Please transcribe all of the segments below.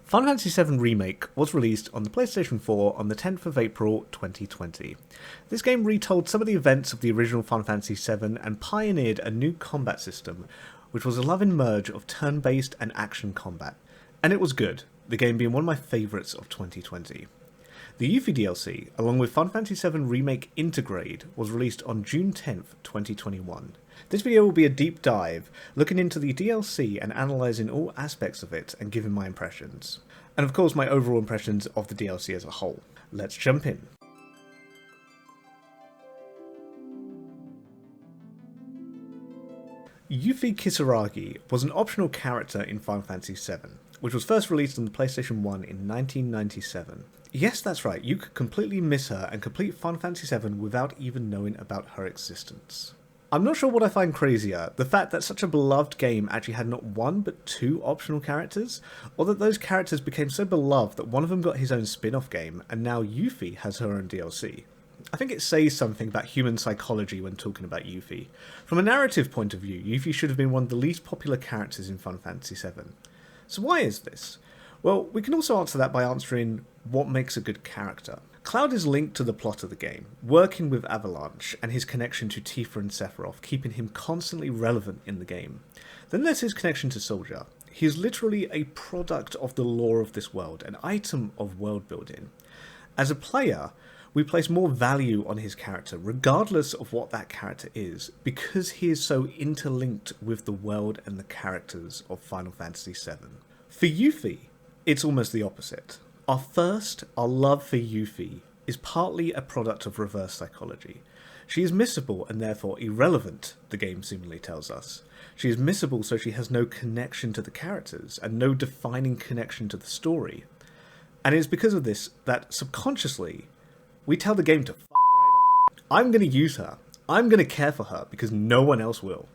Final Fantasy VII Remake was released on the PlayStation 4 on the 10th of April 2020. This game retold some of the events of the original Final Fantasy VII and pioneered a new combat system, which was a loving merge of turn-based and action combat. And it was good, the game being one of my favourites of 2020. The Yuffie DLC, along with Final Fantasy VII Remake Intergrade, was released on June 10th, 2021. This video will be a deep dive, looking into the DLC and analysing all aspects of it and giving my impressions. And of course my overall impressions of the DLC as a whole. Let's jump in. Yuffie Kisaragi was an optional character in Final Fantasy VII, which was first released on the PlayStation 1 in 1997. Yes, that's right, you could completely miss her and complete Final Fantasy VII without even knowing about her existence. I'm not sure what I find crazier, the fact that such a beloved game actually had not one but two optional characters, or that those characters became so beloved that one of them got his own spin-off game, and now Yuffie has her own DLC. I think it says something about human psychology when talking about Yuffie. From a narrative point of view, Yuffie should have been one of the least popular characters in Final Fantasy VII. So why is this? Well, we can also answer that by answering what makes a good character. Cloud is linked to the plot of the game, working with Avalanche and his connection to Tifa and Sephiroth, keeping him constantly relevant in the game. Then there's his connection to Soldier. He is literally a product of the lore of this world, an item of world building. As a player, we place more value on his character, regardless of what that character is, because he is so interlinked with the world and the characters of Final Fantasy VII. For Yuffie, it's almost the opposite. Our love for Yuffie is partly a product of reverse psychology. She is missable and therefore irrelevant, the game seemingly tells us. She is missable so she has no connection to the characters and no defining connection to the story. And it is because of this that subconsciously we tell the game to f*** right off. I'm going to use her. I'm going to care for her because no one else will.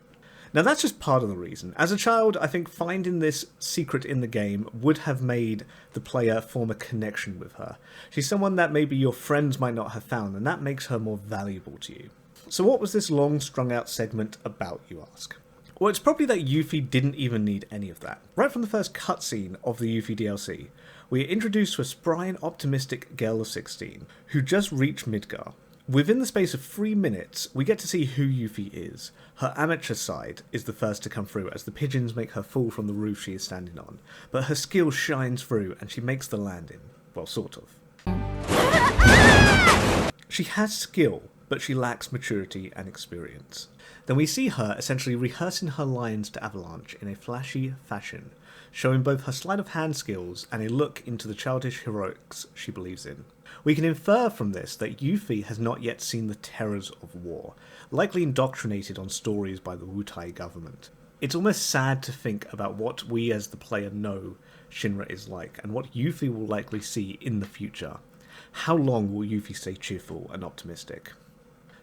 Now that's just part of the reason. As a child, I think finding this secret in the game would have made the player form a connection with her. She's someone that maybe your friends might not have found, and that makes her more valuable to you. So what was this long strung out segment about, you ask? Well, it's probably that Yuffie didn't even need any of that. Right from the first cutscene of the Yuffie DLC, we are introduced to a spry and optimistic girl of 16, who just reached Midgar. Within the space of 3 minutes, we get to see who Yuffie is. Her amateur side is the first to come through as the pigeons make her fall from the roof she is standing on, but her skill shines through and she makes the landing. Well, sort of. She has skill, but she lacks maturity and experience. Then we see her essentially rehearsing her lines to Avalanche in a flashy fashion, showing both her sleight of hand skills and a look into the childish heroics she believes in. We can infer from this that Yuffie has not yet seen the terrors of war, likely indoctrinated on stories by the Wutai government. It's almost sad to think about what we as the player know Shinra is like, and what Yuffie will likely see in the future. How long will Yuffie stay cheerful and optimistic?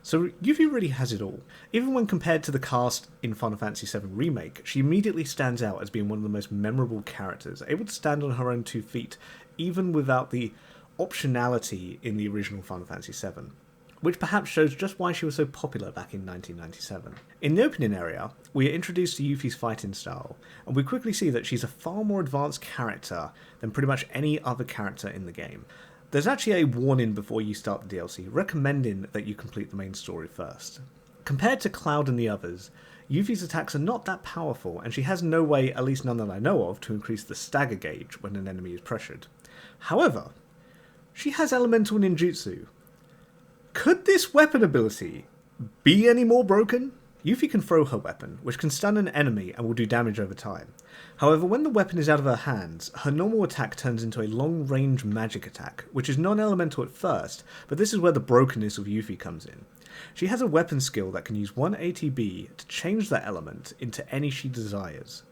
So Yuffie really has it all. Even when compared to the cast in Final Fantasy VII Remake, she immediately stands out as being one of the most memorable characters, able to stand on her own 2 feet, even without the optionality in the original Final Fantasy VII, which perhaps shows just why she was so popular back in 1997. In the opening area, we are introduced to Yuffie's fighting style, and we quickly see that she's a far more advanced character than pretty much any other character in the game. There's actually a warning before you start the DLC, recommending that you complete the main story first. Compared to Cloud and the others, Yuffie's attacks are not that powerful, and she has no way, at least none that I know of, to increase the stagger gauge when an enemy is pressured. However, she has elemental ninjutsu. Could this weapon ability be any more broken? Yuffie can throw her weapon, which can stun an enemy and will do damage over time. However, when the weapon is out of her hands, her normal attack turns into a long-range magic attack, which is non-elemental at first, but this is where the brokenness of Yuffie comes in. She has a weapon skill that can use one ATB to change that element into any she desires.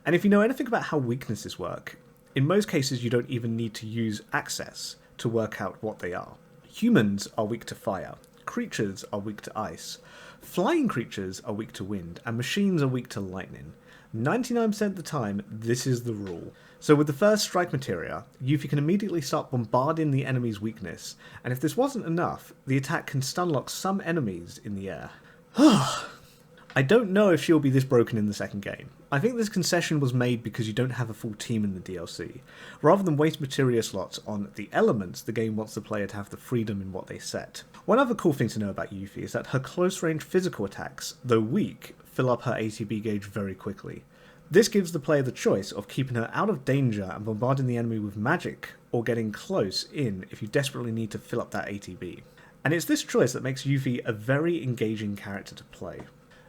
And if you know anything about how weaknesses work, in most cases you don't even need to use access to work out what they are. Humans are weak to fire, creatures are weak to ice, flying creatures are weak to wind, and machines are weak to lightning. 99% of the time, this is the rule. So with the first strike materia, Yuffie can immediately start bombarding the enemy's weakness, and if this wasn't enough, the attack can stunlock some enemies in the air. I don't know if she'll be this broken in the second game. I think this concession was made because you don't have a full team in the DLC. Rather than waste materia slots on the elements, the game wants the player to have the freedom in what they set. One other cool thing to know about Yuffie is that her close-range physical attacks, though weak, fill up her ATB gauge very quickly. This gives the player the choice of keeping her out of danger and bombarding the enemy with magic, or getting close in if you desperately need to fill up that ATB. And it's this choice that makes Yuffie a very engaging character to play.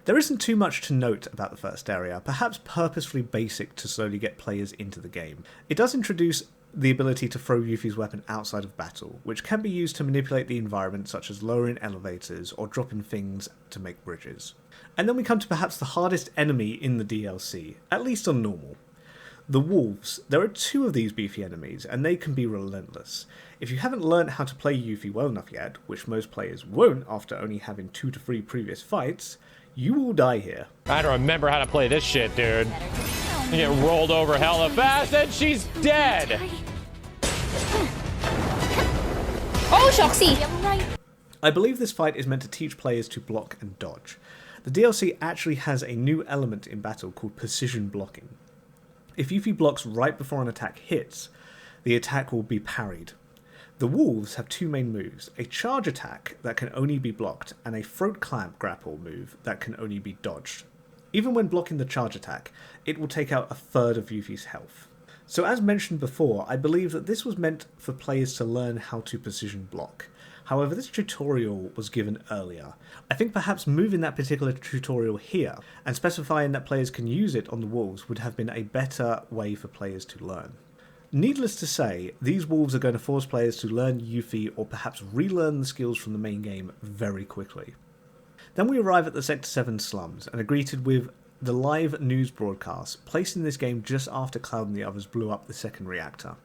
There isn't too much to note about the first area, perhaps purposefully basic to slowly get players into the game. It does introduce the ability to throw Yuffie's weapon outside of battle, which can be used to manipulate the environment, such as lowering elevators or dropping things to make bridges. And then we come to perhaps the hardest enemy in the DLC, at least on normal. The wolves. There are 2 of these beefy enemies, and they can be relentless. If you haven't learned how to play Yuffie well enough yet, which most players won't after only having 2 to 3 previous fights, you will die here. I don't remember how to play this shit, dude. You get rolled over hella fast and she's dead! Oh, Shoxy! I believe this fight is meant to teach players to block and dodge. The DLC actually has a new element in battle called precision blocking. If Yuffie blocks right before an attack hits, the attack will be parried. The wolves have 2 main moves, a charge attack that can only be blocked, and a throat clamp grapple move that can only be dodged. Even when blocking the charge attack, it will take out a third of Yuffie's health. So as mentioned before, I believe that this was meant for players to learn how to precision block. However, this tutorial was given earlier. I think perhaps moving that particular tutorial here, and specifying that players can use it on the wolves would have been a better way for players to learn. Needless to say, these wolves are going to force players to learn Yuffie or perhaps relearn the skills from the main game very quickly. Then we arrive at the Sector 7 slums and are greeted with the live news broadcast, placing this game just after Cloud and the others blew up the second reactor.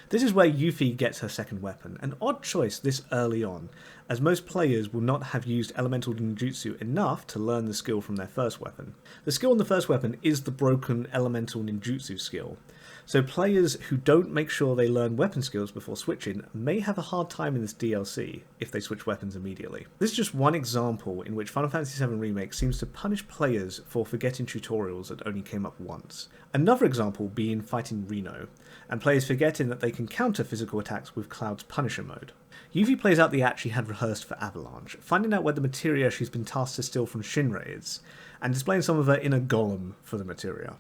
This is where Yuffie gets her second weapon, an odd choice this early on, as most players will not have used elemental ninjutsu enough to learn the skill from their first weapon. The skill on the first weapon is the broken elemental ninjutsu skill, so players who don't make sure they learn weapon skills before switching may have a hard time in this DLC if they switch weapons immediately. This is just one example in which Final Fantasy VII Remake seems to punish players for forgetting tutorials that only came up once. Another example being fighting Reno, and players forgetting that they can counter physical attacks with Cloud's Punisher mode. Yuffie plays out the act she had rehearsed for Avalanche, finding out where the materia she's been tasked to steal from Shinra is, and displaying some of her inner golem for the materia.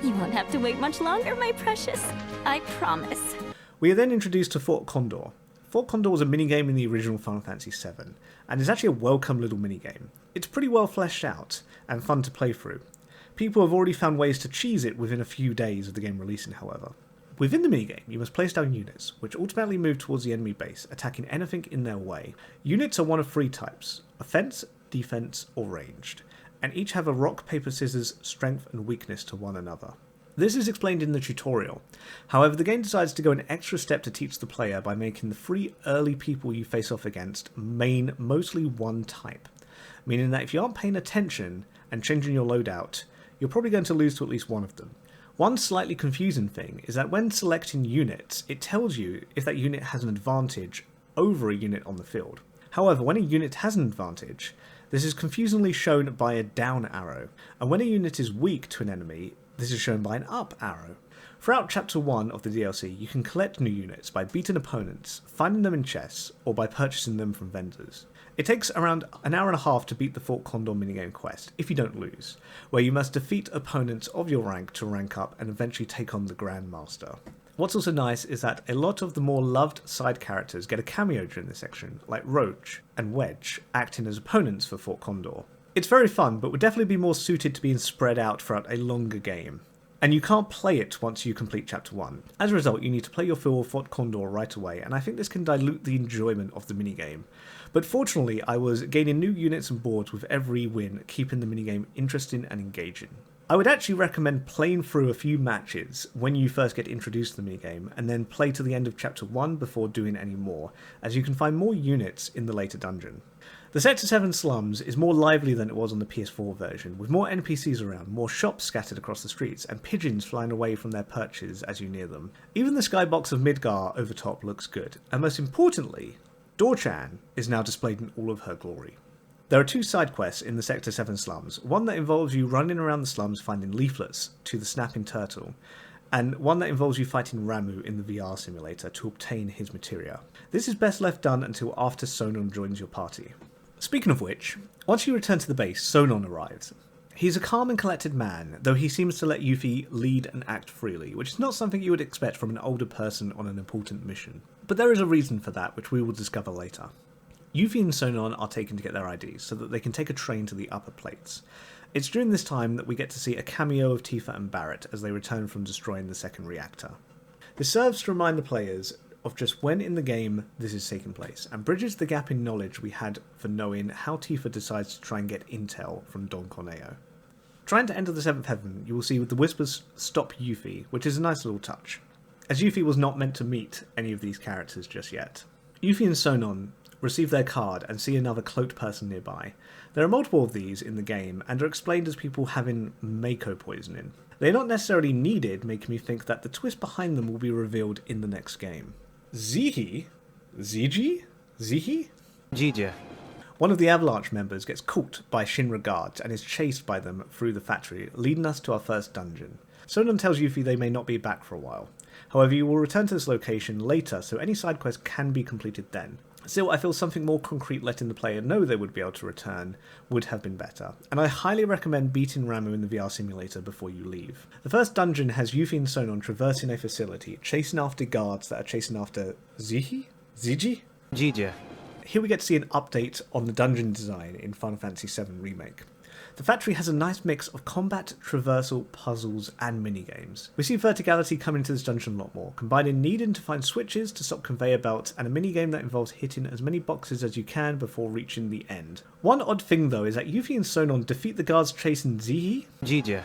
You won't have to wait much longer, my precious. I promise. We are then introduced to Fort Condor. Fort Condor was a minigame in the original Final Fantasy VII, and is actually a welcome little minigame. It's pretty well fleshed out, and fun to play through. People have already found ways to cheese it within a few days of the game releasing, however. Within the minigame, you must place down units, which automatically move towards the enemy base, attacking anything in their way. Units are one of 3 types: offense, defense, or ranged, and each have a rock, paper, scissors, strength and weakness to one another. This is explained in the tutorial. However, the game decides to go an extra step to teach the player by making the 3 early people you face off against main mostly one type, meaning that if you aren't paying attention and changing your loadout, you're probably going to lose to at least one of them. One slightly confusing thing is that when selecting units, it tells you if that unit has an advantage over a unit on the field. However, when a unit has an advantage, this is confusingly shown by a down arrow, and when a unit is weak to an enemy, this is shown by an up arrow. Throughout Chapter 1 of the DLC, you can collect new units by beating opponents, finding them in chests, or by purchasing them from vendors. It takes around an hour and a half to beat the Fort Condor minigame quest, if you don't lose, where you must defeat opponents of your rank to rank up and eventually take on the Grandmaster. What's also nice is that a lot of the more loved side characters get a cameo during this section, like Roach and Wedge, acting as opponents for Fort Condor. It's very fun, but would definitely be more suited to being spread out throughout a longer game. And you can't play it once you complete Chapter 1. As a result, you need to play your fill of Fort Condor right away, and I think this can dilute the enjoyment of the minigame. But fortunately, I was gaining new units and boards with every win, keeping the minigame interesting and engaging. I would actually recommend playing through a few matches when you first get introduced to the minigame, and then play to the end of Chapter 1 before doing any more, as you can find more units in the later dungeon. The Sector 7 slums is more lively than it was on the PS4 version, with more NPCs around, more shops scattered across the streets, and pigeons flying away from their perches as you near them. Even the skybox of Midgar over top looks good, and most importantly, Dorchan is now displayed in all of her glory. There are 2 side quests in the Sector 7 slums, one that involves you running around the slums finding leaflets to the snapping turtle, and one that involves you fighting Ramu in the VR simulator to obtain his materia. This is best left done until after Sonon joins your party. Speaking of which, once you return to the base, Sonon arrives. He's a calm and collected man, though he seems to let Yuffie lead and act freely, which is not something you would expect from an older person on an important mission. But there is a reason for that, which we will discover later. Yuffie and Sonon are taken to get their IDs, so that they can take a train to the upper plates. It's during this time that we get to see a cameo of Tifa and Barrett as they return from destroying the second reactor. This serves to remind the players of just when in the game this is taking place, and bridges the gap in knowledge we had for knowing how Tifa decides to try and get intel from Don Corneo. Trying to enter the 7th heaven, you will see the Whispers stop Yuffie, which is a nice little touch, as Yuffie was not meant to meet any of these characters just yet. Yuffie and Sonon receive their card and see another cloaked person nearby. There are multiple of these in the game and are explained as people having Mako poisoning. They are not necessarily needed, making me think that the twist behind them will be revealed in the next game. Zihi? Ziji? Zihi? Jija. One of the Avalanche members gets caught by Shinra guards and is chased by them through the factory, leading us to our first dungeon. Sonon tells Yuffie they may not be back for a while. However, you will return to this location later, so any side quests can be completed then. Still, I feel something more concrete letting the player know they would be able to return would have been better, and I highly recommend beating Ramu in the VR simulator before you leave. The first dungeon has Yuffie and Sonon traversing a facility, chasing after guards that are chasing after Zihi? Ziji? Jija. Here we get to see an update on the dungeon design in Final Fantasy VII Remake. The factory has a nice mix of combat, traversal, puzzles, and minigames. We see Verticality come into this dungeon a lot more, combining needing to find switches to stop conveyor belts and a minigame that involves hitting as many boxes as you can before reaching the end. One odd thing though is that Yuffie and Sonon defeat the guards chasing Zihi, Jija.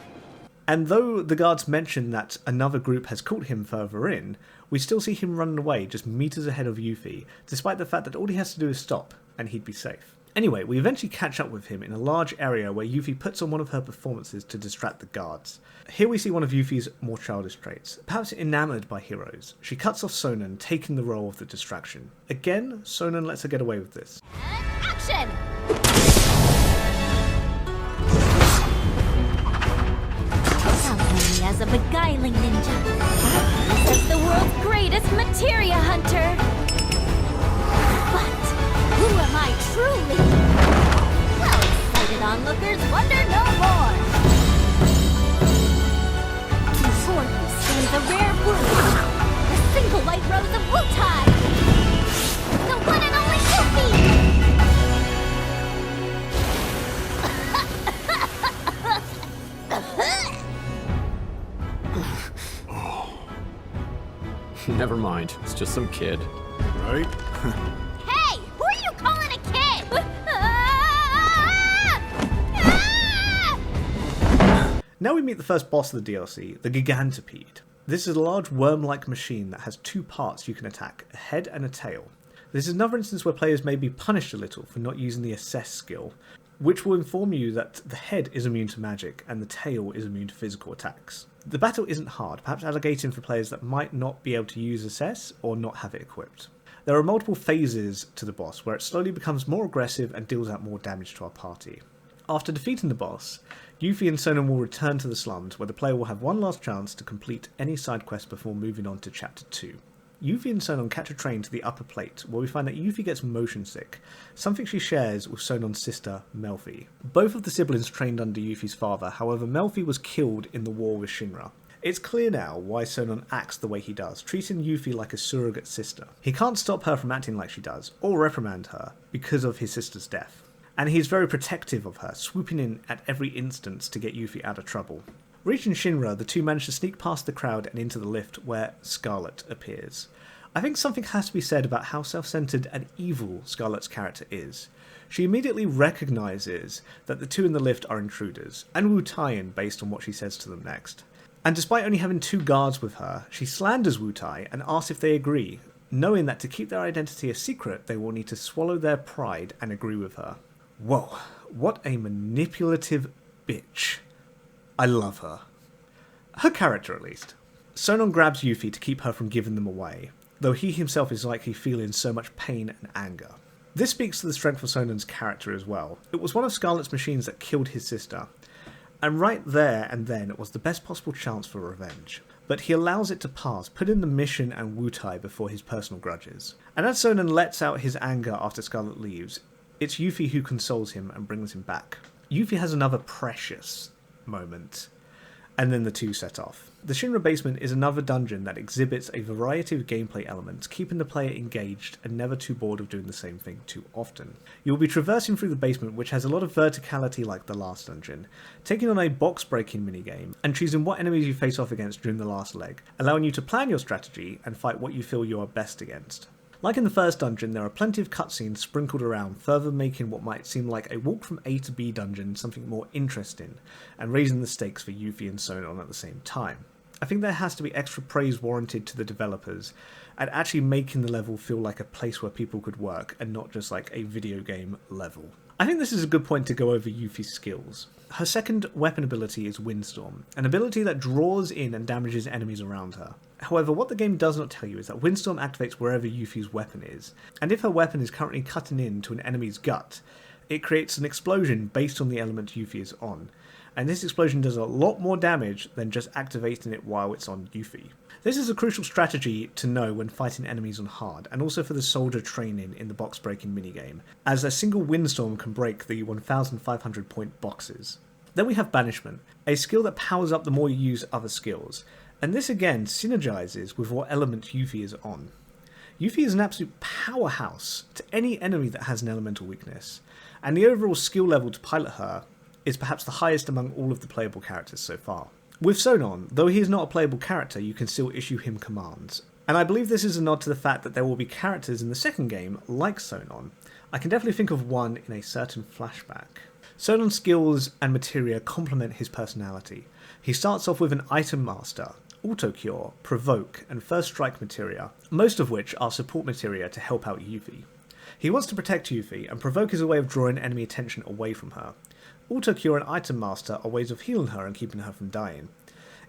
and though the guards mention that another group has caught him further in, we still see him running away just meters ahead of Yuffie, despite the fact that all he has to do is stop, and he'd be safe. Anyway, we eventually catch up with him in a large area where Yuffie puts on one of her performances to distract the guards. Here we see one of Yuffie's more childish traits. Perhaps enamoured by heroes, she cuts off Sonon, taking the role of the distraction. Again, Sonon lets her get away with this. Action! Tell me as a beguiling ninja. As the world's greatest materia hunter. But who am I truly? Well, excited onlookers wonder no more. Before you stands a rare blue, a single white rose of Wutai. The one and only Yuffie! Never mind, it's just some kid. Right? Hey! Who are you calling a kid? Now we meet the first boss of the DLC, the Gigantopede. This is a large worm-like machine that has 2 parts you can attack, a head and a tail. This is another instance where players may be punished a little for not using the assess skill, which will inform you that the head is immune to magic and the tail is immune to physical attacks. The battle isn't hard, perhaps allocating for players that might not be able to use assess or not have it equipped. There are multiple phases to the boss where it slowly becomes more aggressive and deals out more damage to our party. After defeating the boss, Yuffie and Sonon will return to the slums where the player will have one last chance to complete any side quest before moving on to Chapter 2. Yuffie and Sonon catch a train to the upper plate, where we find that Yuffie gets motion sick, something she shares with Sonon's sister, Melfi. Both of the siblings trained under Yuffie's father, however Melfi was killed in the war with Shinra. It's clear now why Sonon acts the way he does, treating Yuffie like a surrogate sister. He can't stop her from acting like she does, or reprimand her, because of his sister's death. And he's very protective of her, swooping in at every instance to get Yuffie out of trouble. Reaching Shinra, the two manage to sneak past the crowd and into the lift where Scarlet appears. I think something has to be said about how self-centered and evil Scarlet's character is. She immediately recognises that the two in the lift are intruders, and Wu Tai based on what she says to them next. And despite only having 2 guards with her, she slanders Wu Tai and asks if they agree, knowing that to keep their identity a secret, they will need to swallow their pride and agree with her. Whoa, what a manipulative bitch. I love her. Her character, at least. Sonon grabs Yuffie to keep her from giving them away, though he himself is likely feeling so much pain and anger. This speaks to the strength of Sonon's character as well. It was one of Scarlet's machines that killed his sister, and right there and then it was the best possible chance for revenge. But he allows it to pass, put in the mission and Wutai before his personal grudges. And as Sonon lets out his anger after Scarlet leaves, it's Yuffie who consoles him and brings him back. Yuffie has another precious moment, and then the two set off. The Shinra basement is another dungeon that exhibits a variety of gameplay elements, keeping the player engaged and never too bored of doing the same thing too often. You will be traversing through the basement, which has a lot of verticality like the last dungeon, taking on a box-breaking minigame, and choosing what enemies you face off against during the last leg, allowing you to plan your strategy and fight what you feel you are best against. Like in the first dungeon, there are plenty of cutscenes sprinkled around, further making what might seem like a walk from A to B dungeon something more interesting, and raising the stakes for Yuffie and Sonon at the same time. I think there has to be extra praise warranted to the developers at actually making the level feel like a place where people could work and not just like a video game level. I think this is a good point to go over Yuffie's skills. Her second weapon ability is Windstorm, an ability that draws in and damages enemies around her. However, what the game does not tell you is that Windstorm activates wherever Yuffie's weapon is, and if her weapon is currently cutting into an enemy's gut, it creates an explosion based on the element Yuffie is on, and this explosion does a lot more damage than just activating it while it's on Yuffie. This is a crucial strategy to know when fighting enemies on hard, and also for the soldier training in the box breaking minigame, as a single Windstorm can break the 1500 point boxes. Then we have Banishment, a skill that powers up the more you use other skills, and this again synergizes with what element Yuffie is on. Yuffie is an absolute powerhouse to any enemy that has an elemental weakness, and the overall skill level to pilot her is perhaps the highest among all of the playable characters so far. With Sonon, though he is not a playable character, you can still issue him commands, and I believe this is a nod to the fact that there will be characters in the second game like Sonon. I can definitely think of one in a certain flashback. Sonon's skills and materia complement his personality. He starts off with an Item Master, Auto Cure, Provoke, and First Strike materia, most of which are support materia to help out Yuffie. He wants to protect Yuffie, and Provoke is a way of drawing enemy attention away from her. Auto Cure and Item Master are ways of healing her and keeping her from dying.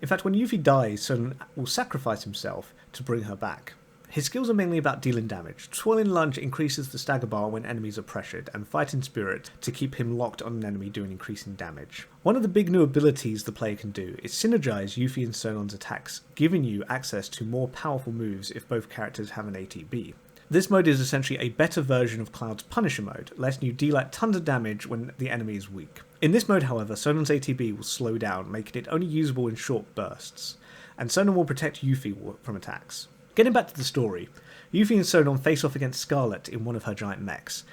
In fact, when Yuffie dies, Sonon will sacrifice himself to bring her back. His skills are mainly about dealing damage. Twirling Lunge increases the stagger bar when enemies are pressured, and Fighting Spirit to keep him locked on an enemy doing increasing damage. One of the big new abilities the player can do is synergize Yuffie and Sonon's attacks, giving you access to more powerful moves if both characters have an ATB. This mode is essentially a better version of Cloud's Punisher mode, letting you deal out tons of damage when the enemy is weak. In this mode, however, Sonon's ATB will slow down, making it only usable in short bursts, and Sonon will protect Yuffie from attacks. Getting back to the story, Yuffie and Sonon face off against Scarlet in one of her giant mechs,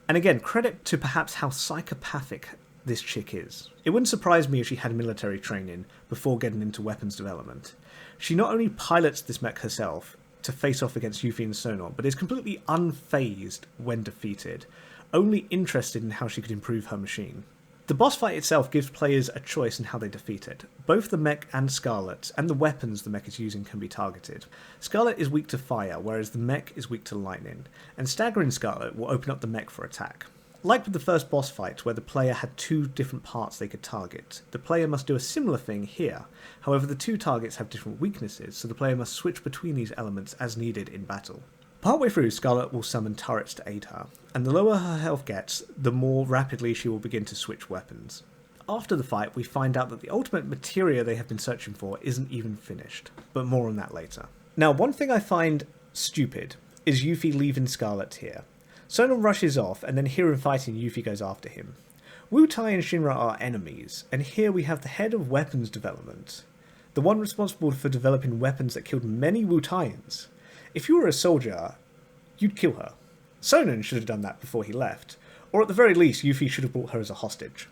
and again, credit to perhaps how psychopathic this chick is. It wouldn't surprise me if she had military training before getting into weapons development. She not only pilots this mech herself to face off against Yuffie and Sonon, but is completely unfazed when defeated, only interested in how she could improve her machine. The boss fight itself gives players a choice in how they defeat it. Both the mech and Scarlet, and the weapons the mech is using, can be targeted. Scarlet is weak to fire, whereas the mech is weak to lightning, and staggering Scarlet will open up the mech for attack. Like with the first boss fight, where the player had two different parts they could target, the player must do a similar thing here. However, the two targets have different weaknesses, so the player must switch between these elements as needed in battle. Partway through, Scarlet will summon turrets to aid her, and the lower her health gets, the more rapidly she will begin to switch weapons. After the fight, we find out that the ultimate materia they have been searching for isn't even finished, but more on that later. Now, one thing I find stupid is Yuffie leaving Scarlet here. Sonon rushes off, and then hearing fighting, Yuffie goes after him. Wutai and Shinra are enemies, and here we have the head of weapons development, the one responsible for developing weapons that killed many Wutaians. If you were a soldier, you'd kill her. Sonon should have done that before he left, or at the very least, Yuffie should have brought her as a hostage.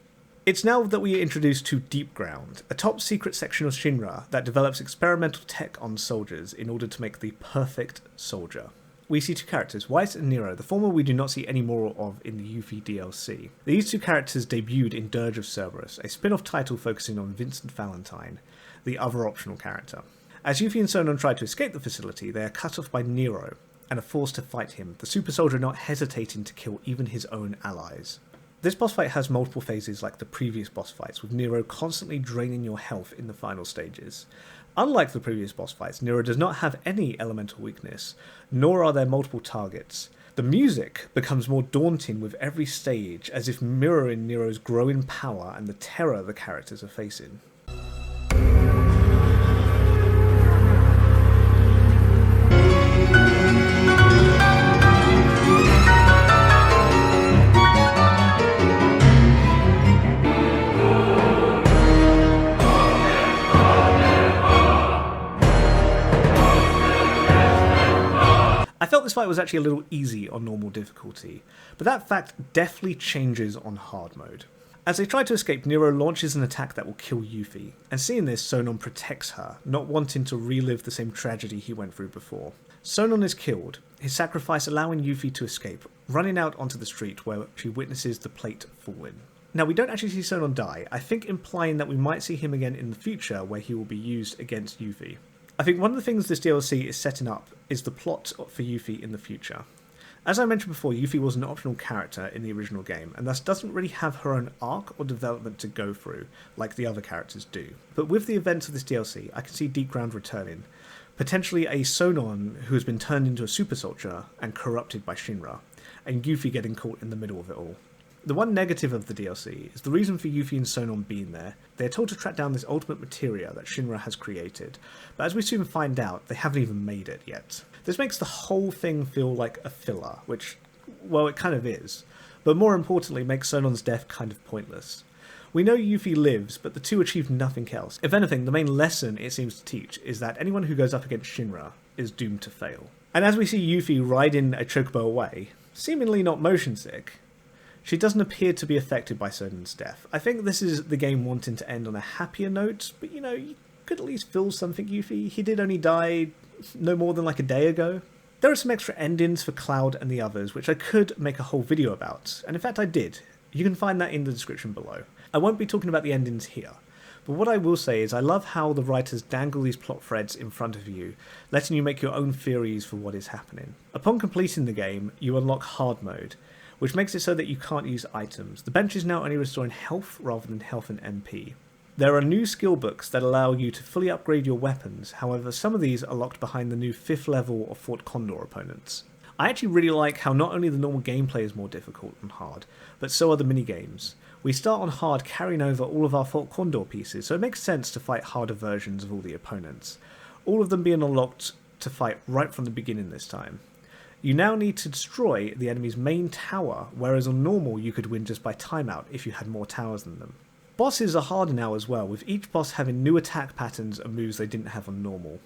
It's now that we are introduced to Deep Ground, a top secret section of Shinra that develops experimental tech on soldiers in order to make the perfect soldier. We see two characters, Weiss and Nero. The former we do not see any more of in the Yuffie DLC. These two characters debuted in Dirge of Cerberus, a spin-off title focusing on Vincent Valentine, the other optional character. As Yuffie and Sonon try to escape the facility, they are cut off by Nero and are forced to fight him, the super soldier not hesitating to kill even his own allies. This boss fight has multiple phases like the previous boss fights, with Nero constantly draining your health in the final stages. Unlike the previous boss fights, Nero does not have any elemental weakness, nor are there multiple targets. The music becomes more daunting with every stage, as if mirroring Nero's growing power and the terror the characters are facing. I felt this fight was actually a little easy on normal difficulty, but that fact definitely changes on hard mode. As they try to escape, Nero launches an attack that will kill Yuffie, and seeing this, Sonon protects her, not wanting to relive the same tragedy he went through before. Sonon is killed, his sacrifice allowing Yuffie to escape, running out onto the street where she witnesses the plate falling. Now, we don't actually see Sonon die, I think implying that we might see him again in the future where he will be used against Yuffie. I think one of the things this DLC is setting up is the plot for Yuffie in the future. As I mentioned before, Yuffie was an optional character in the original game, and thus doesn't really have her own arc or development to go through, like the other characters do. But with the events of this DLC, I can see Deepground returning, potentially a Sonon who has been turned into a super soldier and corrupted by Shinra, and Yuffie getting caught in the middle of it all. The one negative of the DLC is the reason for Yuffie and Sonon being there. They're told to track down this ultimate materia that Shinra has created, but as we soon find out, they haven't even made it yet. This makes the whole thing feel like a filler, which, well, it kind of is, but more importantly makes Sonon's death kind of pointless. We know Yuffie lives, but the two achieve nothing else. If anything, the main lesson it seems to teach is that anyone who goes up against Shinra is doomed to fail. And as we see Yuffie riding a chocobo away, seemingly not motion sick, she doesn't appear to be affected by Sonon's death. I think this is the game wanting to end on a happier note, but you could at least feel something, Yuffie. He did only die no more than like a day ago. There are some extra endings for Cloud and the others, which I could make a whole video about, and in fact I did. You can find that in the description below. I won't be talking about the endings here, but what I will say is I love how the writers dangle these plot threads in front of you, letting you make your own theories for what is happening. Upon completing the game, you unlock hard mode, which makes it so that you can't use items. The bench is now only restoring health rather than health and MP. There are new skill books that allow you to fully upgrade your weapons, however some of these are locked behind the new 5th level of Fort Condor opponents. I actually really like how not only the normal gameplay is more difficult and hard, but so are the minigames. We start on hard carrying over all of our Fort Condor pieces, so it makes sense to fight harder versions of all the opponents. All of them being unlocked to fight right from the beginning this time. You now need to destroy the enemy's main tower, whereas on normal you could win just by timeout if you had more towers than them. Bosses are harder now as well, with each boss having new attack patterns and moves they didn't have on normal.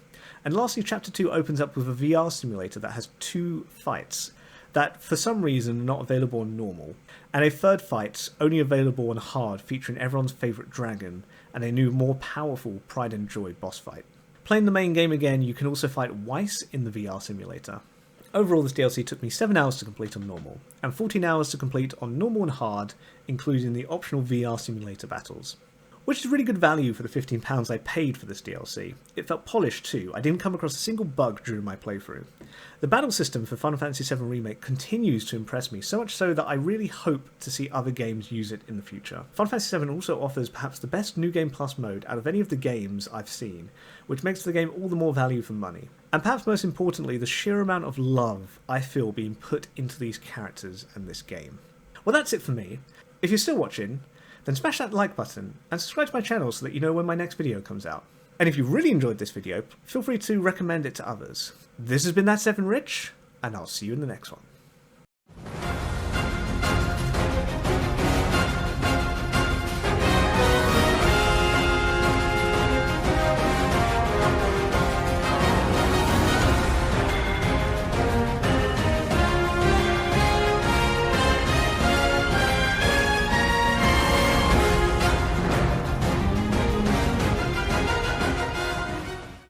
And lastly, Chapter 2 opens up with a VR simulator that has 2 fights that for some reason are not available on normal, and a third fight only available on hard featuring everyone's favourite dragon and a new more powerful Pride and Joy boss fight. Playing the main game again, you can also fight Weiss in the VR simulator. Overall, this DLC took me 7 hours to complete on normal, and 14 hours to complete on normal and hard, including the optional VR simulator battles. Which is really good value for the £15 I paid for this DLC. It felt polished too, I didn't come across a single bug during my playthrough. The battle system for Final Fantasy VII Remake continues to impress me, so much so that I really hope to see other games use it in the future. Final Fantasy VII also offers perhaps the best New Game Plus mode out of any of the games I've seen, which makes the game all the more value for money. And perhaps most importantly, the sheer amount of love I feel being put into these characters and this game. Well, that's it for me. If you're still watching, then smash that like button and subscribe to my channel so that you know when my next video comes out. And if you really enjoyed this video, feel free to recommend it to others. This has been That7Rich, and I'll see you in the next one.